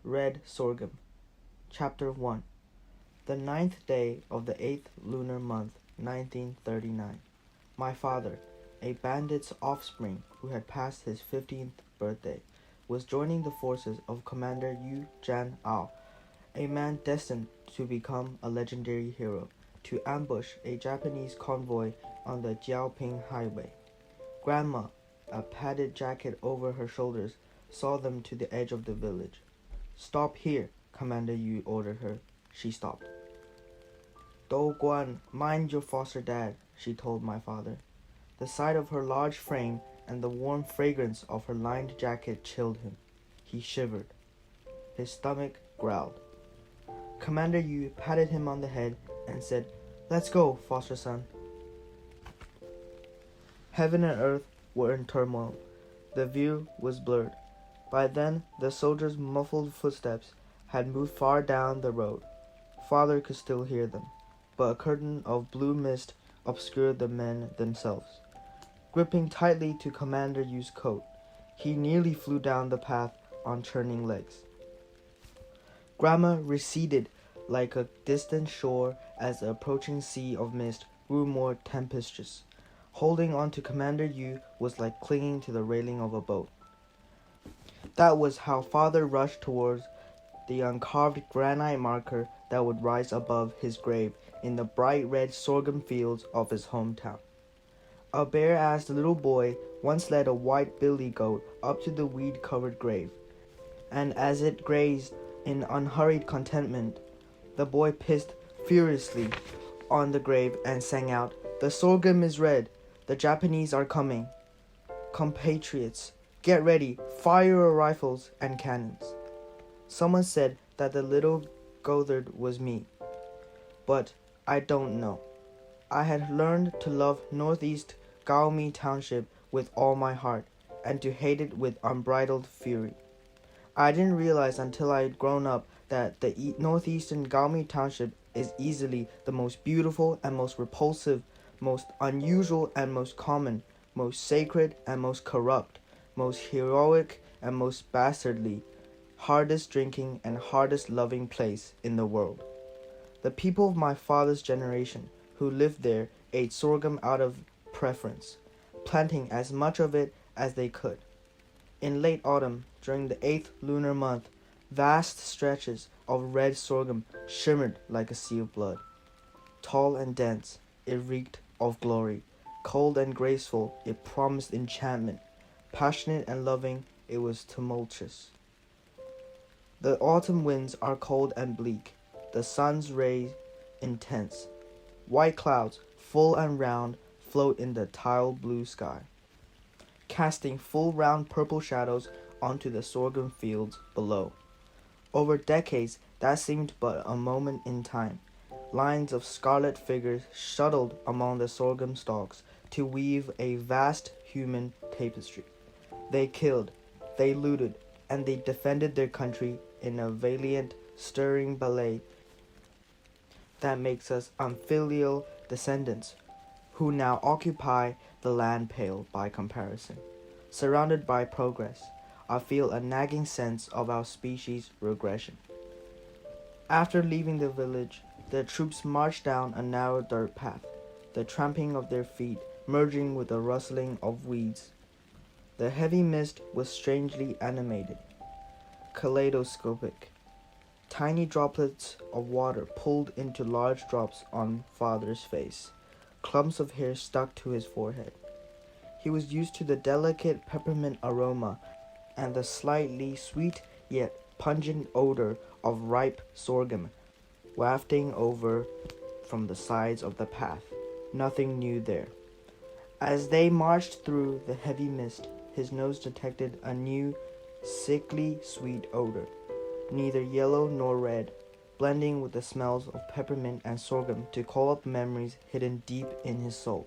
Red Sorghum. Chapter 1. The 9th day of the 8th lunar month, 1939. My father, a bandit's offspring who had passed his 15th birthday, was joining the forces of Commander Yu Jan Ao, a man destined to become a legendary hero, to ambush a Japanese convoy on the Jiaoping Highway. Grandma, a padded jacket over her shoulders, saw them to the edge of the village. "Stop here," Commander Yu ordered her. She stopped. "Do Guan, mind your foster dad," she told my father. The sight of her large frame and the warm fragrance of her lined jacket chilled him. He shivered. His stomach growled. Commander Yu patted him on the head and said, "Let's go, foster son." Heaven and earth were in turmoil. The view was blurred. By then, the soldiers' muffled footsteps had moved far down the road. Father could still hear them, but a curtain of blue mist obscured the men themselves. Gripping tightly to Commander Yu's coat, he nearly flew down the path on churning legs. Grandma receded like a distant shore as the approaching sea of mist grew more tempestuous. Holding on to Commander Yu was like clinging to the railing of a boat. That was how Father rushed towards the uncarved granite marker that would rise above his grave in the bright red sorghum fields of his hometown. A bare-assed little boy once led a white billy goat up to the weed-covered grave, and as it grazed in unhurried contentment, the boy pissed furiously on the grave and sang out, "The sorghum is red. The Japanese are coming. Compatriots, get ready, fire your rifles and cannons." Someone said that the little goatherd was me, but I don't know. I had learned to love Northeast Gaomi Township with all my heart, and to hate it with unbridled fury. I didn't realize until I had grown up that the northeastern Gaomi Township is easily the most beautiful and most repulsive, most unusual and most common, most sacred and most corrupt, most heroic and most bastardly, hardest drinking and hardest loving place in the world. The people of my father's generation who lived there ate sorghum out of preference, planting as much of it as they could. In late autumn, during the 8th lunar month, vast stretches of red sorghum shimmered like a sea of blood. Tall and dense, it reeked of glory. Cold and graceful, it promised enchantment. Passionate and loving, it was tumultuous. The autumn winds are cold and bleak, the sun's rays intense. White clouds, full and round, float in the tile blue sky, casting full round purple shadows onto the sorghum fields below. Over decades, that seemed but a moment in time. Lines of scarlet figures shuttled among the sorghum stalks to weave a vast human tapestry. They killed, they looted, and they defended their country in a valiant, stirring ballet that makes us unfilial descendants who now occupy the land pale by comparison. Surrounded by progress, I feel a nagging sense of our species' regression. After leaving the village, the troops marched down a narrow dirt path, the tramping of their feet merging with the rustling of weeds. The heavy mist was strangely animated, kaleidoscopic. Tiny droplets of water pulled into large drops on Father's face. Clumps of hair stuck to his forehead. He was used to the delicate peppermint aroma and the slightly sweet yet pungent odor of ripe sorghum wafting over from the sides of the path. Nothing new there. As they marched through the heavy mist, his nose detected a new, sickly sweet odor, neither yellow nor red, blending with the smells of peppermint and sorghum to call up memories hidden deep in his soul.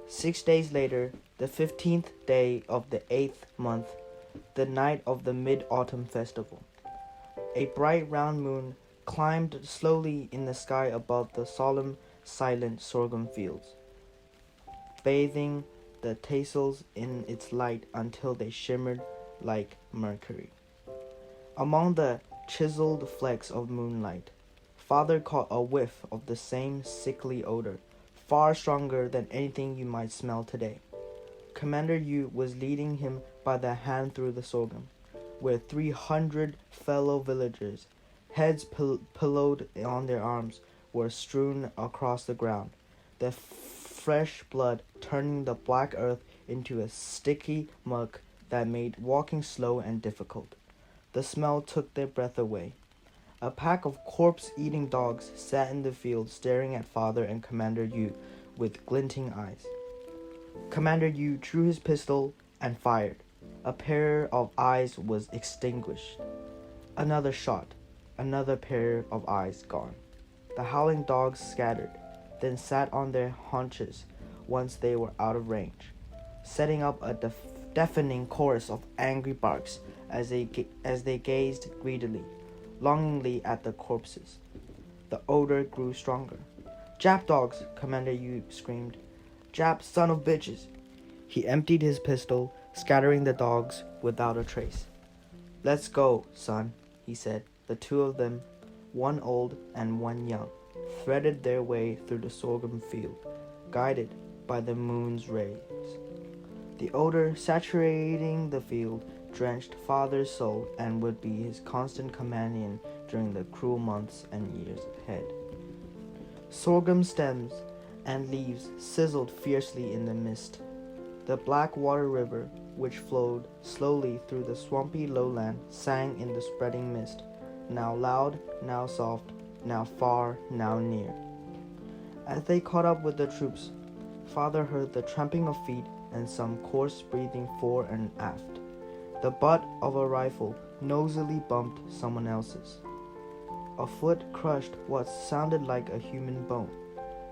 6 days later, the 15th day of the 8th month, the night of the Mid-Autumn Festival, a bright round moon climbed slowly in the sky above the solemn, silent sorghum fields, bathing the tassels in its light until they shimmered like mercury. Among the chiseled flecks of moonlight, Father caught a whiff of the same sickly odor, far stronger than anything you might smell today. Commander Yu was leading him by the hand through the sorghum, where 300 fellow villagers, heads pillowed on their arms, were strewn across the ground, their fresh blood turning the black earth into a sticky muck that made walking slow and difficult. The smell took their breath away. A pack of corpse-eating dogs sat in the field staring at Father and Commander Yu with glinting eyes. Commander Yu drew his pistol and fired. A pair of eyes was extinguished. Another shot. Another pair of eyes gone. The howling dogs scattered, then sat on their haunches once they were out of range, setting up a deafening chorus of angry barks as they gazed greedily, longingly at the corpses. The odor grew stronger. "Jap dogs!" Commander Yu screamed. "Jap son of bitches!" He emptied his pistol, scattering the dogs without a trace. "Let's go, son," he said. The two of them, one old and one young, threaded their way through the sorghum field, guided by the moon's rays. The odor saturating the field drenched Father's soul and would be his constant companion during the cruel months and years ahead. Sorghum stems and leaves sizzled fiercely in the mist. The black water river, which flowed slowly through the swampy lowland, sang in the spreading mist, now loud, now soft, now far, now near. As they caught up with the troops, Father heard the tramping of feet and some coarse breathing fore and aft. The butt of a rifle nosily bumped someone else's. A foot crushed what sounded like a human bone.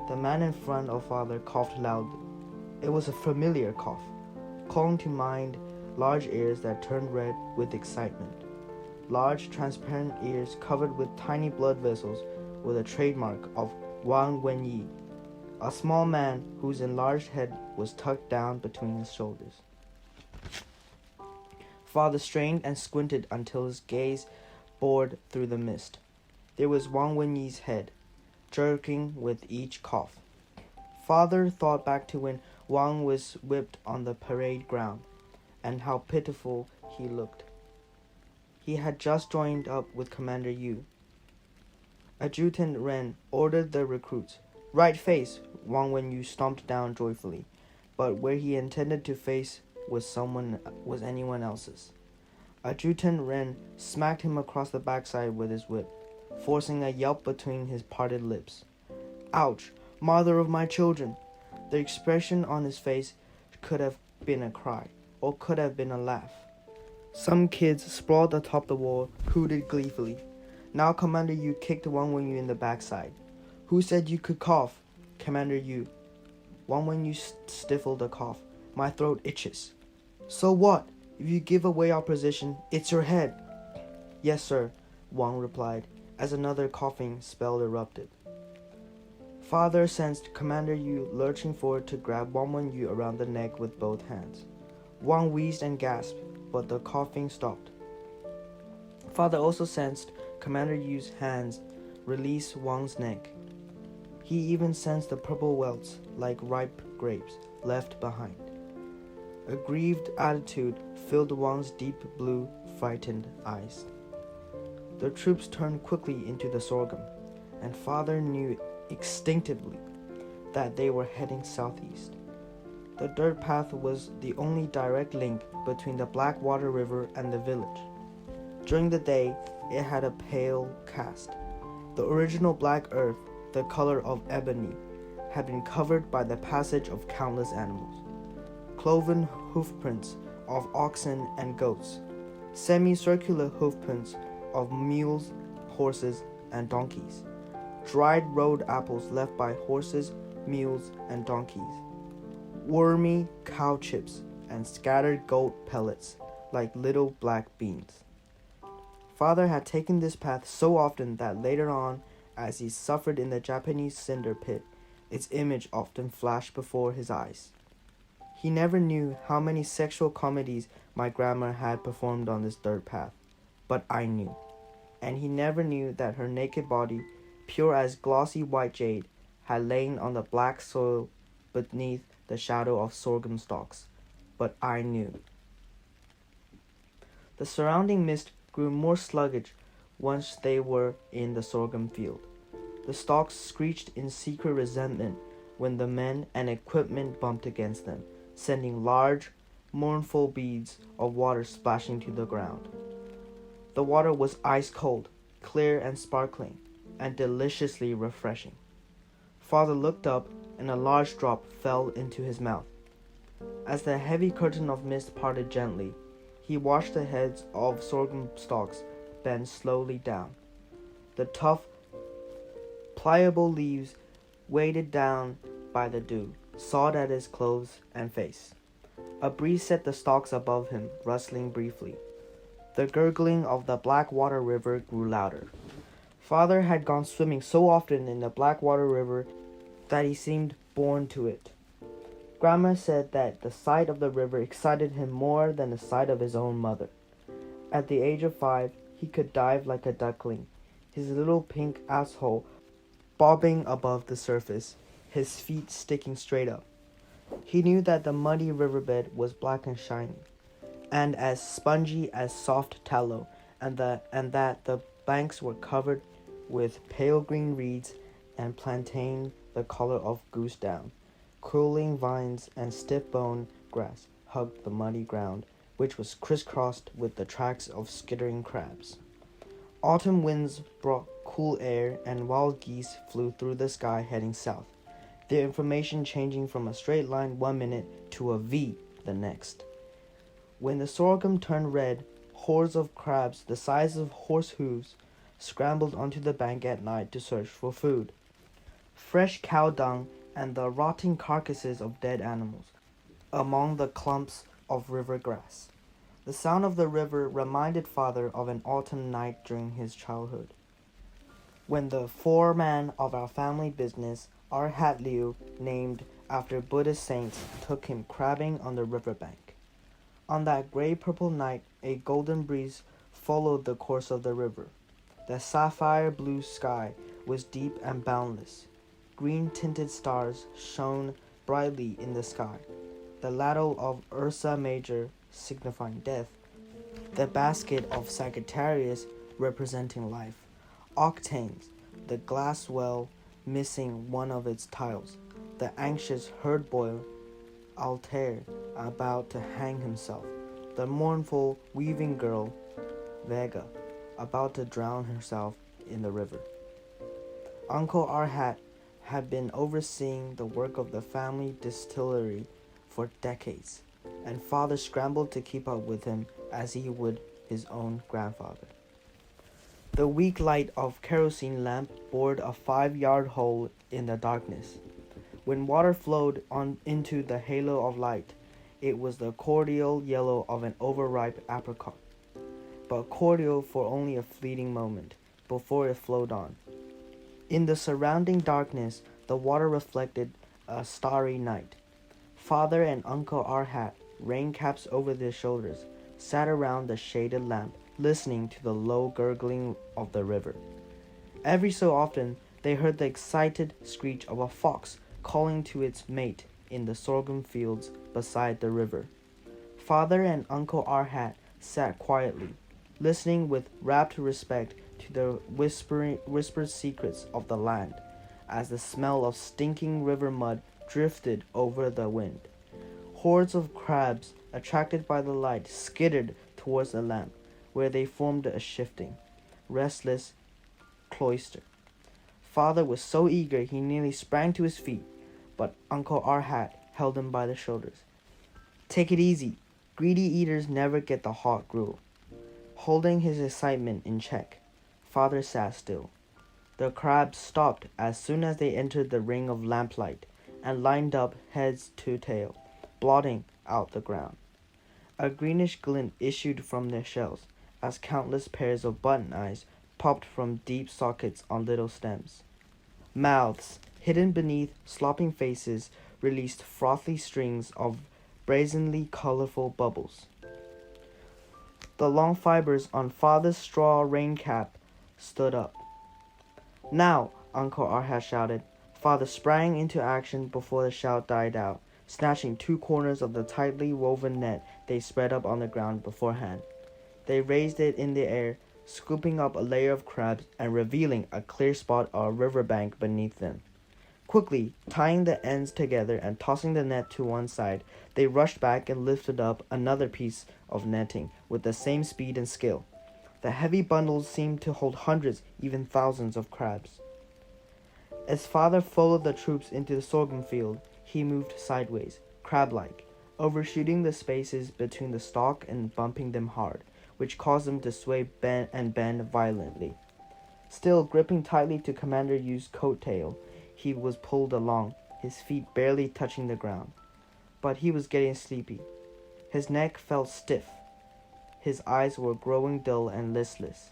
The man in front of Father coughed loudly. It was a familiar cough, calling to mind large ears that turned red with excitement. Large, transparent ears covered with tiny blood vessels were the trademark of Wang Wenyi, a small man whose enlarged head was tucked down between his shoulders. Father strained and squinted until his gaze bored through the mist. There was Wang Wenyi's head, jerking with each cough. Father thought back to when Wang was whipped on the parade ground, and how pitiful he looked. He had just joined up with Commander Yu. Adjutant Ren ordered the recruits. "Right face!" Wang Wenyu stomped down joyfully, but where he intended to face was anyone else's. Adjutant Ren smacked him across the backside with his whip, forcing a yelp between his parted lips. "Ouch! Mother of my children!" The expression on his face could have been a cry, or could have been a laugh. Some kids sprawled atop the wall, hooted gleefully. Now Commander Yu kicked Wang Wenyu in the backside. "Who said you could cough?" "Commander Yu." Wang Wenyu stifled a cough. "My throat itches." "So what? If you give away our position, it's your head." "Yes, sir," Wang replied, as another coughing spell erupted. Father sensed Commander Yu lurching forward to grab Wang Wenyu around the neck with both hands. Wang wheezed and gasped, but the coughing stopped. Father also sensed Commander Yu's hands release Wang's neck. He even sensed the purple welts, like ripe grapes, left behind. A grieved attitude filled Wang's deep blue, frightened eyes. The troops turned quickly into the sorghum, and Father knew instinctively that they were heading southeast. The dirt path was the only direct link between the Blackwater River and the village. During the day, it had a pale cast. The original black earth, the color of ebony, had been covered by the passage of countless animals. Cloven hoofprints of oxen and goats, semicircular hoofprints of mules, horses, and donkeys, dried road apples left by horses, mules, and donkeys, wormy cow chips, and scattered goat pellets like little black beans. Father had taken this path so often that later on, as he suffered in the Japanese cinder pit, its image often flashed before his eyes. He never knew how many sexual comedies my grandma had performed on this dirt path, but I knew. And he never knew that her naked body, pure as glossy white jade, had lain on the black soil beneath the shadow of sorghum stalks. But I knew. The surrounding mist grew more sluggish once they were in the sorghum field. The stalks screeched in secret resentment when the men and equipment bumped against them, sending large, mournful beads of water splashing to the ground. The water was ice cold, clear and sparkling, and deliciously refreshing. Father looked up, and a large drop fell into his mouth. As the heavy curtain of mist parted gently, he watched the heads of sorghum stalks bend slowly down. The tough, pliable leaves, weighted down by the dew, sawed at his clothes and face. A breeze set the stalks above him, rustling briefly. The gurgling of the Blackwater River grew louder. Father had gone swimming so often in the Blackwater River that he seemed born to it. Grandma said that the sight of the river excited him more than the sight of his own mother. At the age of 5, he could dive like a duckling, his little pink asshole bobbing above the surface, his feet sticking straight up. He knew that the muddy riverbed was black and shiny, and as spongy as soft tallow, and that the banks were covered with pale green reeds and plantain the color of goose down. Curling vines and stiff-boned grass hugged the muddy ground, which was crisscrossed with the tracks of skittering crabs. Autumn winds brought cool air, and wild geese flew through the sky heading south, their information changing from a straight line 1 minute to a V the next. When the sorghum turned red, hordes of crabs the size of horse hooves scrambled onto the bank at night to search for food. Fresh cow dung and the rotting carcasses of dead animals among the clumps of river grass. The sound of the river reminded Father of an autumn night during his childhood, when the foreman of our family business, our Hat Liu, named after Buddhist saints, took him crabbing on the riverbank. On that gray-purple night, a golden breeze followed the course of the river. The sapphire-blue sky was deep and boundless. Green-tinted stars shone brightly in the sky. The ladle of Ursa Major, signifying death, the basket of Sagittarius, representing life, octanes, the glass well missing one of its tiles, the anxious herd boy, Altair, about to hang himself, the mournful weaving girl, Vega, about to drown herself in the river. Uncle Arhat had been overseeing the work of the family distillery for decades, and Father scrambled to keep up with him as he would his own grandfather. The weak light of kerosene lamp bored a 5-yard hole in the darkness. When water flowed on into the halo of light, it was the cordial yellow of an overripe apricot, but cordial for only a fleeting moment before it flowed on. In the surrounding darkness, the water reflected a starry night. Father and Uncle Arhat, raincaps over their shoulders, sat around the shaded lamp, listening to the low gurgling of the river. Every so often, they heard the excited screech of a fox calling to its mate in the sorghum fields beside the river. Father and Uncle Arhat sat quietly, listening with rapt respect to the whispered secrets of the land, as the smell of stinking river mud drifted over the wind. Hordes of crabs, attracted by the light, skittered towards the lamp, where they formed a shifting, restless cloister. Father was so eager he nearly sprang to his feet, but Uncle Arhat held him by the shoulders. "Take it easy. Greedy eaters never get the hot gruel." Holding his excitement in check, Father sat still. The crabs stopped as soon as they entered the ring of lamplight and lined up heads to tail, blotting out the ground. A greenish glint issued from their shells as countless pairs of button eyes popped from deep sockets on little stems. Mouths, hidden beneath slopping faces, released frothy strings of brazenly colorful bubbles. The long fibers on Father's straw rain cap stood up. "Now!" Uncle Arhat shouted. Father sprang into action before the shout died out, snatching 2 corners of the tightly woven net they spread up on the ground beforehand. They raised it in the air, scooping up a layer of crabs and revealing a clear spot on a riverbank beneath them. Quickly, tying the ends together and tossing the net to one side, they rushed back and lifted up another piece of netting with the same speed and skill. The heavy bundles seemed to hold hundreds, even thousands of crabs. As Father followed the troops into the sorghum field, he moved sideways, crab-like, overshooting the spaces between the stalk and bumping them hard, which caused them to sway and bend violently. Still gripping tightly to Commander Yu's coat tail, he was pulled along, his feet barely touching the ground. But he was getting sleepy. His neck felt stiff. His eyes were growing dull and listless,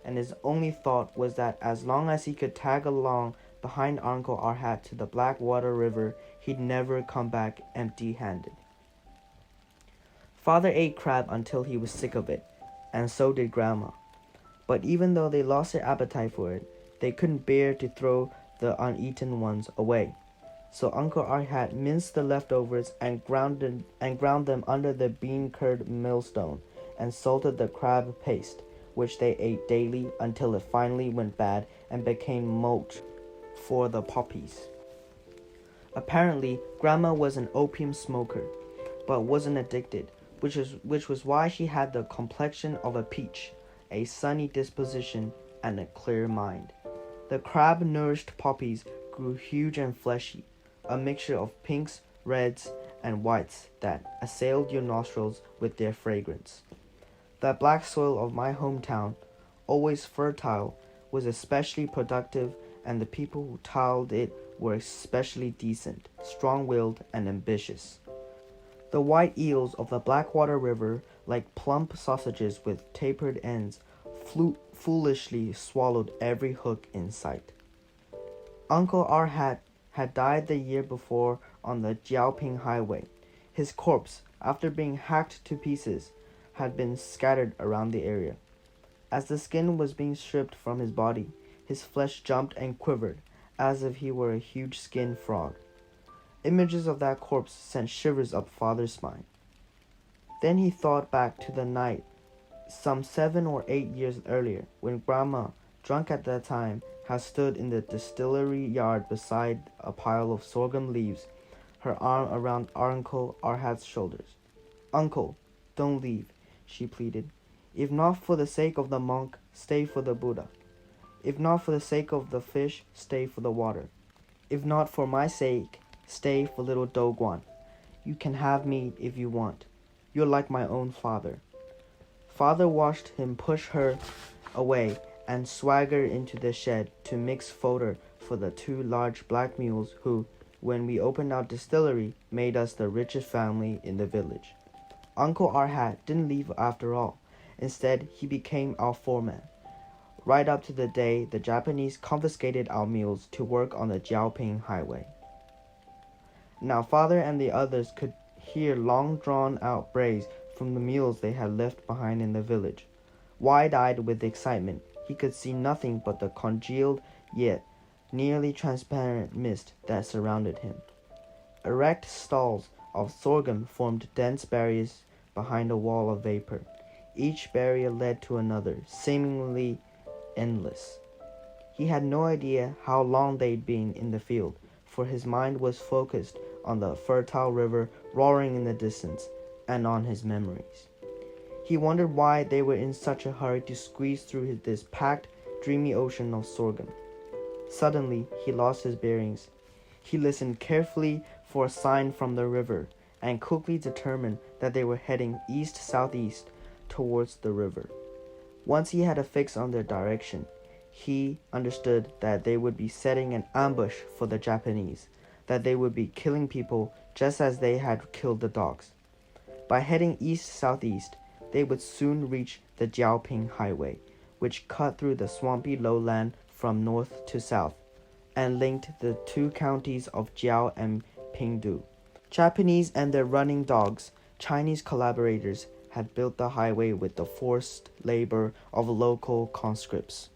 and his only thought was that as long as he could tag along behind Uncle Arhat to the Blackwater River, he'd never come back empty-handed. Father ate crab until he was sick of it, and so did Grandma. But even though they lost their appetite for it, they couldn't bear to throw the uneaten ones away. So Uncle Arhat minced the leftovers and ground them under the bean-curd millstone, and salted the crab paste, which they ate daily until it finally went bad and became mulch for the poppies. Apparently, Grandma was an opium smoker, but wasn't addicted, which was why she had the complexion of a peach, a sunny disposition, and a clear mind. The crab-nourished poppies grew huge and fleshy, a mixture of pinks, reds, and whites that assailed your nostrils with their fragrance. The black soil of my hometown, always fertile, was especially productive, and the people who tilled it were especially decent, strong-willed, and ambitious. The white eels of the Blackwater River, like plump sausages with tapered ends, foolishly swallowed every hook in sight. Uncle Arhat had died the year before on the Jiaoping Highway. His corpse, after being hacked to pieces, had been scattered around the area. As the skin was being stripped from his body, his flesh jumped and quivered, as if he were a huge skinned frog. Images of that corpse sent shivers up Father's spine. Then he thought back to the night, some 7 or 8 years earlier, when Grandma, drunk at that time, had stood in the distillery yard beside a pile of sorghum leaves, her arm around Uncle Arhat's shoulders. "Uncle, don't leave," she pleaded. "If not for the sake of the monk, stay for the Buddha. If not for the sake of the fish, stay for the water. If not for my sake, stay for little Doguan. You can have me if you want. You're like my own father." Father watched him push her away and swagger into the shed to mix fodder for the 2 large black mules who, when we opened our distillery, made us the richest family in the village. Uncle Arhat didn't leave after all. Instead, he became our foreman, right up to the day the Japanese confiscated our mules to work on the Jiaoping Highway. Now Father and the others could hear long drawn-out brays from the mules they had left behind in the village. Wide-eyed with excitement, he could see nothing but the congealed yet nearly transparent mist that surrounded him. Erect stalls of sorghum formed dense barriers behind a wall of vapor. Each barrier led to another, seemingly endless. He had no idea how long they'd been in the field, for his mind was focused on the fertile river roaring in the distance and on his memories. He wondered why they were in such a hurry to squeeze through this packed, dreamy ocean of sorghum. Suddenly, he lost his bearings. He listened carefully for a sign from the river, and quickly determined that they were heading east-southeast towards the river. Once he had a fix on their direction, he understood that they would be setting an ambush for the Japanese, that they would be killing people just as they had killed the dogs. By heading east-southeast, they would soon reach the Jiaoping Highway, which cut through the swampy lowland from north to south, and linked the 2 counties of Jiao and Pingdu. Japanese and their running dogs, Chinese collaborators, had built the highway with the forced labor of local conscripts.